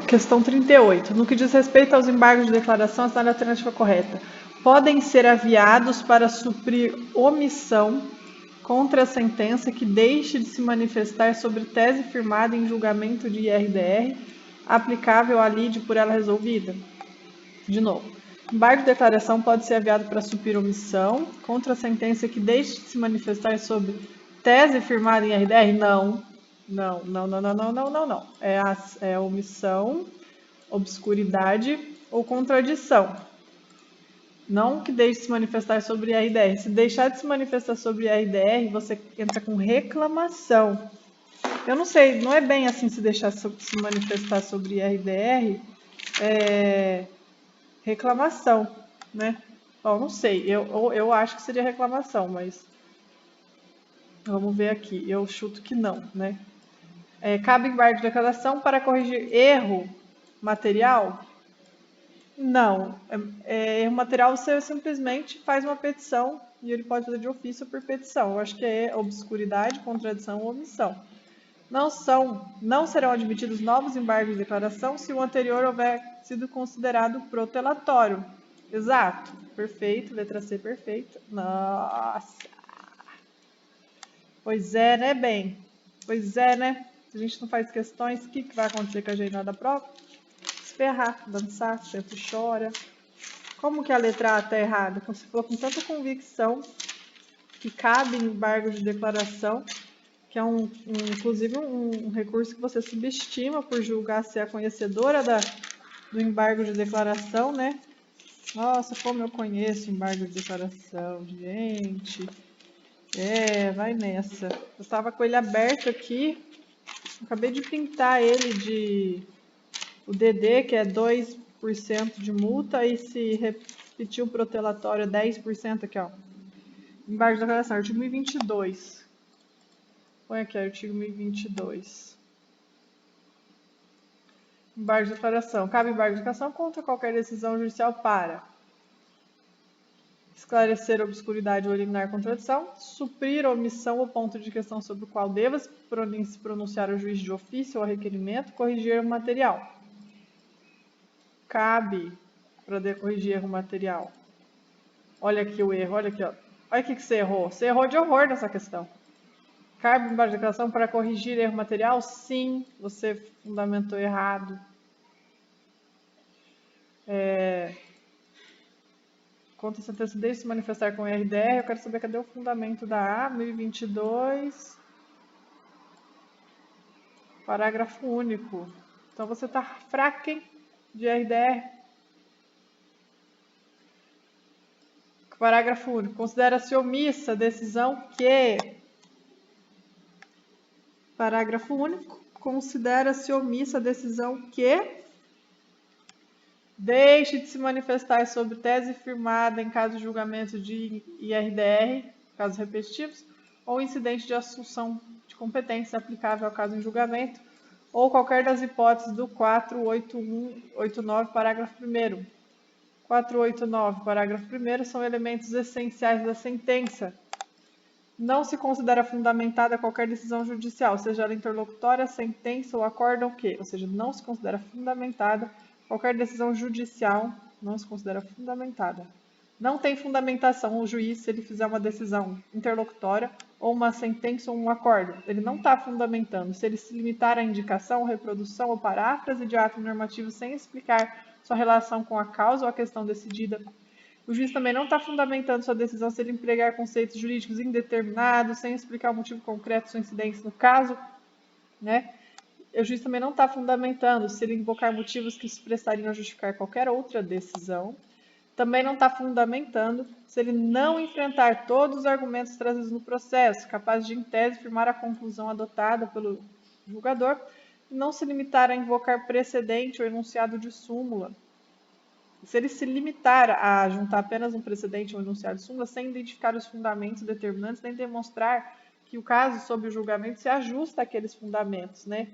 Questão 38. No que diz respeito aos embargos de declaração, a alternativa correta. Podem ser aviados para suprir omissão contra a sentença que deixe de se manifestar sobre tese firmada em julgamento de IRDR aplicável à lide por ela resolvida. De novo. Embargo de declaração pode ser aviado para suprir omissão contra a sentença que deixe de se manifestar sobre tese firmada em IRDR? Não. Não. É omissão, obscuridade ou contradição. Não que deixe de se manifestar sobre IRDR. Se deixar de se manifestar sobre IRDR, você entra com reclamação. Eu não sei, não é bem assim se deixar se manifestar sobre IRDR, reclamação, né? Bom, não sei, eu acho que seria reclamação, mas vamos ver aqui. Eu chuto que não, né? Cabe embargo de declaração para corrigir erro material? Não. Erro material você simplesmente faz uma petição e ele pode fazer de ofício por petição. Eu acho que é obscuridade, contradição ou omissão. Não serão admitidos novos embargos de declaração se o anterior houver sido considerado protelatório. Exato. Perfeito. Letra C, perfeita. Nossa. Pois é, né, bem? Pois é, né? Se a gente não faz questões, o que vai acontecer com a gente da prova? Ferrar, dançar, sempre chora. Como que a letra A está errada? Você falou com tanta convicção que cabe embargo de declaração, que é inclusive um recurso que você subestima por julgar ser a conhecedora do embargo de declaração, né? Nossa, como eu conheço embargo de declaração, gente. Vai nessa. Eu estava com ele aberto aqui, acabei de pintar ele de o DD, que é 2% de multa, e se repetir o protelatório 10% aqui, ó. Embargo de declaração, artigo 1022. Põe aqui, artigo 1022. Embargo de declaração. Cabe embargo de declaração contra qualquer decisão judicial para esclarecer obscuridade ou eliminar contradição, suprir omissão ou ponto de questão sobre o qual deva se pronunciar o juiz de ofício ou requerimento, corrigir o material. Cabe para corrigir erro material. Olha aqui o erro, olha aqui, ó. Olha o que você errou. Você errou de horror nessa questão. Cabe embaixo de declaração para corrigir erro material? Sim, você fundamentou errado. Contra a sentença de se manifestar com IRDR, eu quero saber cadê o fundamento da A, 1022, parágrafo único. Então você está fraco, hein, de IRDR. Parágrafo único. Considera-se omissa a decisão que... Parágrafo único. Considera-se omissa a decisão que deixe de se manifestar sobre tese firmada em caso de julgamento de IRDR, casos repetitivos, ou incidente de assunção de competência aplicável ao caso em julgamento, ou qualquer das hipóteses do 48189, parágrafo 1º. 489, parágrafo 1º, são elementos essenciais da sentença. Não se considera fundamentada qualquer decisão judicial, seja ela interlocutória, sentença ou acórdão que, ou seja, não se considera fundamentada qualquer decisão judicial, não se considera fundamentada. Não tem fundamentação o juiz se ele fizer uma decisão interlocutória ou uma sentença ou um acórdão. Ele não está fundamentando. Se ele se limitar à indicação, reprodução ou paráfrase de ato normativo sem explicar sua relação com a causa ou a questão decidida, o juiz também não está fundamentando sua decisão se ele empregar conceitos jurídicos indeterminados, sem explicar o motivo concreto de sua incidência no caso, né? O juiz também não está fundamentando se ele invocar motivos que se prestariam a justificar qualquer outra decisão. Também não está fundamentando se ele não enfrentar todos os argumentos trazidos no processo, capaz de, em tese, firmar a conclusão adotada pelo julgador e não se limitar a invocar precedente ou enunciado de súmula. Se ele se limitar a juntar apenas um precedente ou enunciado de súmula, sem identificar os fundamentos determinantes, nem demonstrar que o caso sob o julgamento se ajusta àqueles fundamentos, né?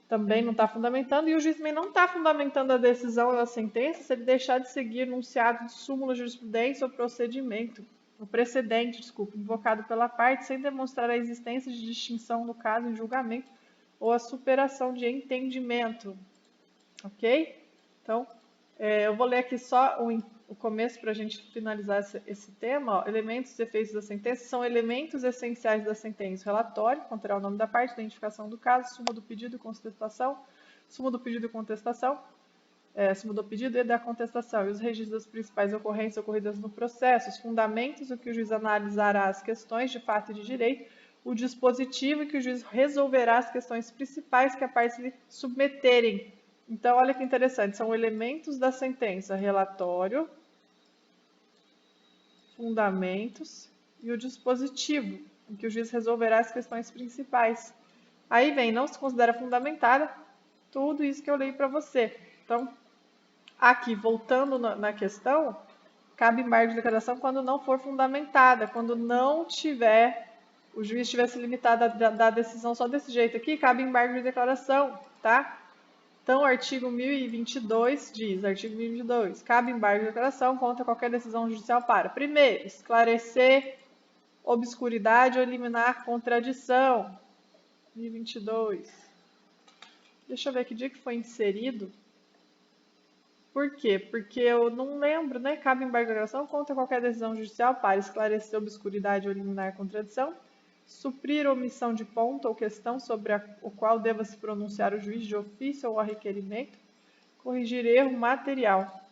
Também não está fundamentando, e o juiz também não está fundamentando a decisão ou a sentença se ele deixar de seguir enunciado de súmula, jurisprudência ou procedimento, o precedente, invocado pela parte, sem demonstrar a existência de distinção no caso em julgamento ou a superação de entendimento. Ok? Então, eu vou ler aqui só o começo para a gente finalizar esse tema. Ó. Elementos e efeitos da sentença são elementos essenciais da sentença. Relatório, conterá o nome da parte, identificação do caso, súmula do pedido e contestação, súmula do pedido e contestação, súmula do pedido e da contestação, e os registros das principais ocorrências ocorridas no processo, os fundamentos, o que o juiz analisará as questões de fato e de direito, o dispositivo em que o juiz resolverá as questões principais que a parte lhe submeterem. Então, olha que interessante, são elementos da sentença: relatório, fundamentos e o dispositivo em que o juiz resolverá as questões principais. Aí vem, não se considera fundamentada tudo isso que eu li para você. Então, aqui, voltando na questão, cabe embargo de declaração quando não for fundamentada, quando não tiver, o juiz tivesse limitado a dar decisão só desse jeito aqui, cabe embargo de declaração, tá? Então, o artigo 1022 diz, artigo 1022, cabe embargo de declaração contra qualquer decisão judicial para, primeiro, esclarecer obscuridade ou eliminar contradição. 1022. Deixa eu ver que dia que foi inserido. Por quê? Porque eu não lembro, né? Cabe embargo de declaração contra qualquer decisão judicial para esclarecer obscuridade ou eliminar contradição, suprir omissão de ponto ou questão sobre o qual deva se pronunciar o juiz de ofício ou a requerimento, corrigir erro material.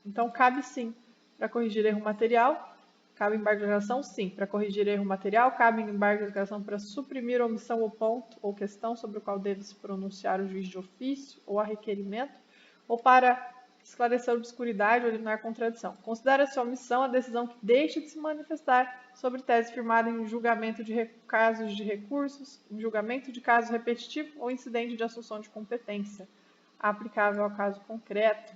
Então, cabe sim para corrigir erro material. Cabe embargo de declaração? Sim. Para corrigir erro material, cabe embargo de declaração para suprimir omissão ou ponto ou questão sobre o qual deve se pronunciar o juiz de ofício ou a requerimento, ou para esclarecer a obscuridade ou eliminar contradição. Considera-se omissão a decisão que deixe de se manifestar sobre tese firmada em julgamento de casos de recursos, em julgamento de caso repetitivo ou incidente de assunção de competência, aplicável ao caso concreto,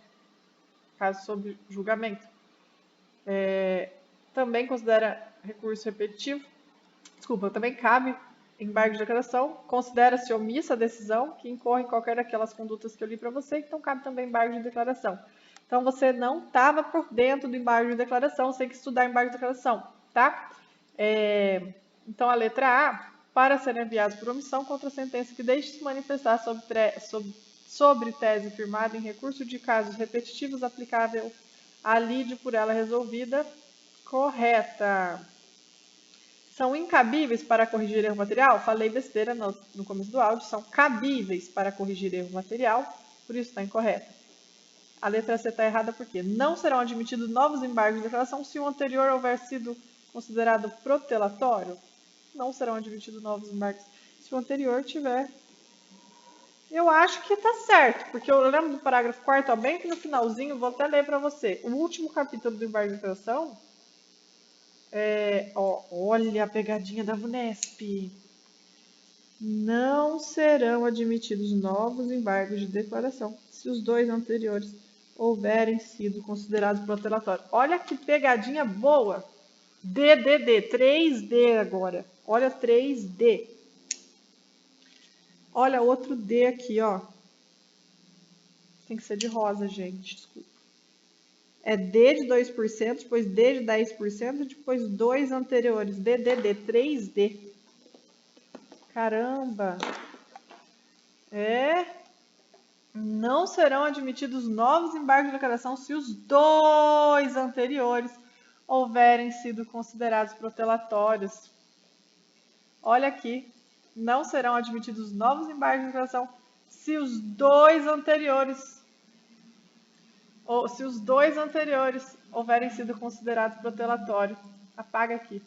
caso sob julgamento. Também considera recurso repetitivo, também cabe embargo de declaração, considera-se omissa a decisão que incorre em qualquer daquelas condutas que eu li para você, então cabe também embargo de declaração. Então, você não estava por dentro do embargo de declaração, você tem que estudar embargo de declaração, tá? Então, a letra A, para ser enviado por omissão contra a sentença que deixe se manifestar sobre tese firmada em recurso de casos repetitivos aplicável à lide por ela resolvida, correta. São incabíveis para corrigir erro material? Falei besteira no começo do áudio. São cabíveis para corrigir erro material, por isso está incorreta. A letra C está errada porque não serão admitidos novos embargos de declaração se o anterior houver sido considerado protelatório. Não serão admitidos novos embargos se o anterior tiver. Eu acho que está certo, porque eu lembro do parágrafo 4º, bem que no finalzinho, vou até ler para você. O último capítulo do embargo de declaração... olha a pegadinha da VUNESP. Não serão admitidos novos embargos de declaração se os dois anteriores houverem sido considerados protelatórios. Olha que pegadinha boa. 3D agora. Olha 3D. Olha outro D aqui, ó. Tem que ser de rosa, gente, desculpa. É D de 2%, depois D de 10%, depois dois anteriores. D, 3D. Caramba! Não serão admitidos novos embargos de declaração se os dois anteriores houverem sido considerados protelatórios. Olha aqui. Não serão admitidos novos embargos de declaração se os dois anteriores houverem sido considerados protelatórios. Apaga aqui.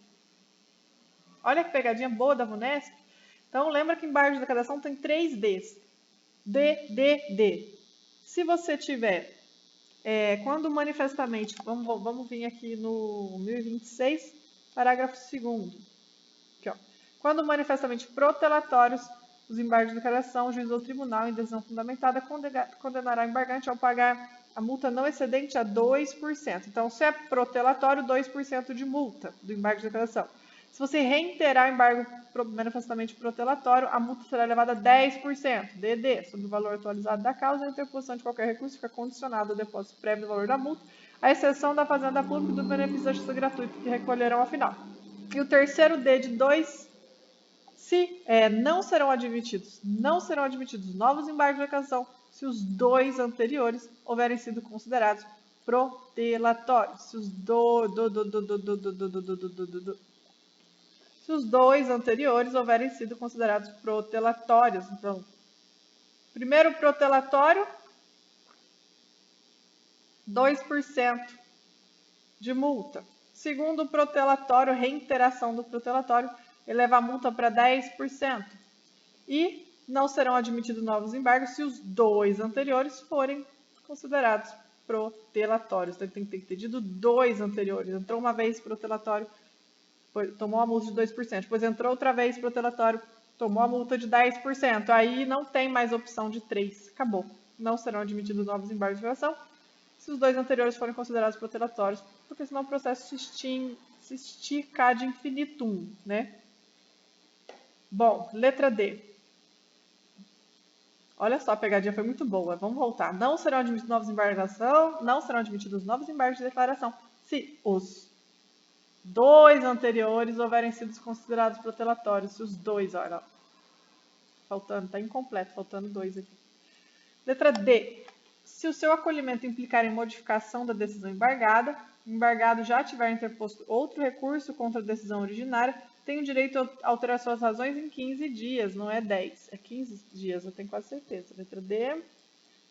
Olha que pegadinha boa da VUNESP. Então, lembra que embargo de declaração tem 3 Ds. D. Se você tiver, quando manifestamente, vamos vir aqui no 1026, parágrafo 2º. Aqui, ó. Quando manifestamente protelatórios, os embargos de declaração, o juiz ou tribunal, em decisão fundamentada, condenará o embargante ao pagar a multa não excedente a 2%. Então, se é protelatório, 2% de multa do embargo de declaração. Se você reiterar o embargo manifestamente protelatório, a multa será elevada a 10%, DD, sobre o valor atualizado da causa, a interposição de qualquer recurso fica condicionada ao depósito prévio do valor da multa, à exceção da Fazenda Pública e do benefício da justiça gratuita que recolherão ao final. E o terceiro D de 2, não serão admitidos novos embargos de declaração se os dois anteriores houverem sido considerados protelatórios. Se os dois anteriores houverem sido considerados protelatórios. Então, primeiro protelatório, 2% de multa. Segundo protelatório, reiteração do protelatório, eleva a multa para 10%. E não serão admitidos novos embargos se os dois anteriores forem considerados protelatórios. Então, tem que ter tido dois anteriores. Entrou uma vez protelatório, tomou a multa de 2%. Depois entrou outra vez protelatório, tomou a multa de 10%. Aí não tem mais opção de 3%. Acabou. Não serão admitidos novos embargos de declaração se os dois anteriores forem considerados protelatórios, porque senão o processo se estica ad infinitum, né? Bom, letra D. Olha só, a pegadinha foi muito boa. Vamos voltar. Não serão admitidos novos embargos de declaração, não serão admitidos novos embargos de declaração se os dois anteriores houverem sido considerados protelatórios. Se os dois, olha, faltando, está incompleto, faltando 2 aqui. Letra D. Se o seu acolhimento implicar em modificação da decisão embargada, o embargado já tiver interposto outro recurso contra a decisão originária, tem o direito a alterar suas razões em 15 dias, não é 10, é 15 dias, eu tenho quase certeza. Letra D,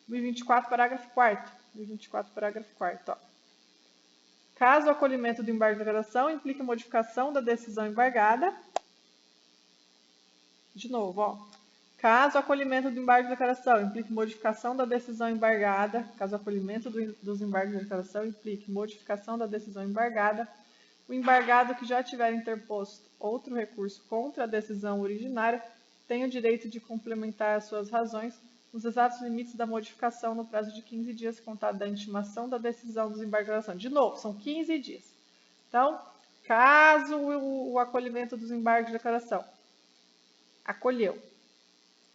1024, parágrafo 4º. 1024, parágrafo 4º, ó. Caso o acolhimento do embargo de declaração implique modificação da decisão embargada, de novo, ó. Caso o acolhimento do embargo de declaração implique modificação da decisão embargada, caso o acolhimento dos embargos de declaração implique modificação da decisão embargada, o embargado que já tiver interposto outro recurso contra a decisão originária tem o direito de complementar as suas razões nos exatos limites da modificação no prazo de 15 dias contado da intimação da decisão dos embargos de declaração. De novo, são 15 dias. Então, caso o acolhimento dos embargos de declaração acolheu,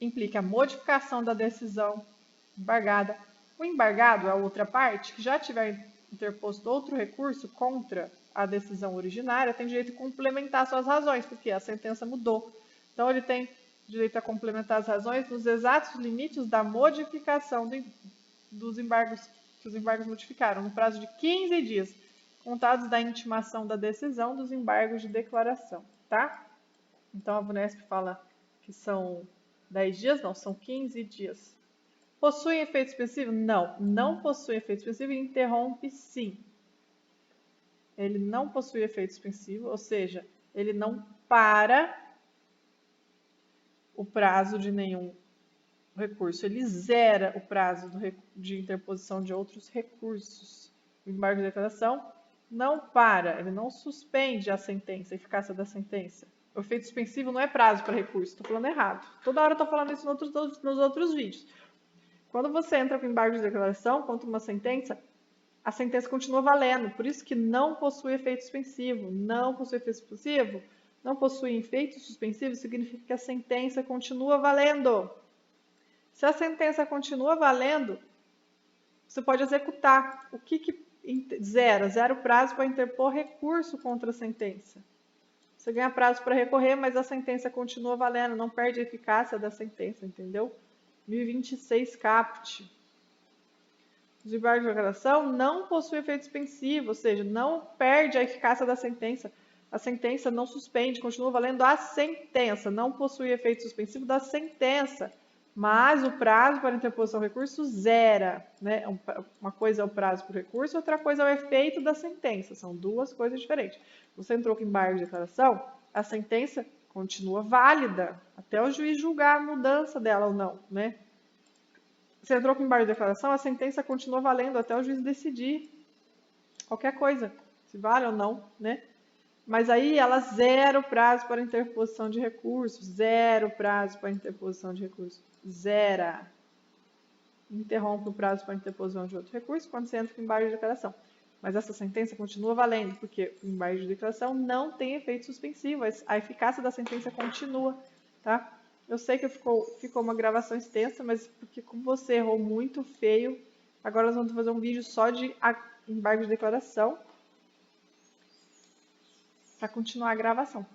implica a modificação da decisão embargada. O embargado é a outra parte que já tiver interposto outro recurso contra a decisão originária, tem direito de complementar suas razões, porque a sentença mudou. Então, ele tem direito a complementar as razões nos exatos limites da modificação dos embargos, que os embargos modificaram, no prazo de 15 dias, contados da intimação da decisão dos embargos de declaração, tá? Então, a VUNESP fala que são 10 dias, não, são 15 dias. Possui efeito suspensivo? Não, não possui efeito suspensivo e interrompe sim. Ele não possui efeito suspensivo, ou seja, ele não para o prazo de nenhum recurso. Ele zera o prazo de interposição de outros recursos. O embargo de declaração não para, ele não suspende a sentença, a eficácia da sentença. O efeito suspensivo não é prazo para recurso, estou falando errado. Toda hora eu estou falando isso nos outros vídeos. Quando você entra com embargo de declaração contra uma sentença, a sentença continua valendo. Por isso que não possui efeito suspensivo. Não possui efeito suspensivo, não possui efeito suspensivo, significa que a sentença continua valendo. Se a sentença continua valendo, você pode executar. O que zera? Zera o prazo para interpor recurso contra a sentença. Você ganha prazo para recorrer, mas a sentença continua valendo, não perde a eficácia da sentença, entendeu? 1026 caput. Os embargos de declaração não possuem efeito suspensivo, ou seja, não perde a eficácia da sentença. A sentença não suspende, continua valendo a sentença, não possui efeito suspensivo da sentença. Mas o prazo para interposição do recurso zera, né? Uma coisa é o prazo para o recurso, outra coisa é o efeito da sentença. São duas coisas diferentes. Você entrou com embargo de declaração, a sentença continua válida até o juiz julgar a mudança dela ou não, né? Você entrou com embargo de declaração, a sentença continua valendo até o juiz decidir qualquer coisa, se vale ou não, né? Mas aí ela zera o prazo para interposição de recursos, zera o prazo para interposição de recursos, zera. Interrompe o prazo para interposição de outro recurso quando você entra com embargo de declaração. Mas essa sentença continua valendo, porque o embargo de declaração não tem efeito suspensivo, a eficácia da sentença continua, tá? Eu sei que ficou uma gravação extensa, mas porque como você errou muito feio, agora nós vamos fazer um vídeo só de embargo de declaração para continuar a gravação.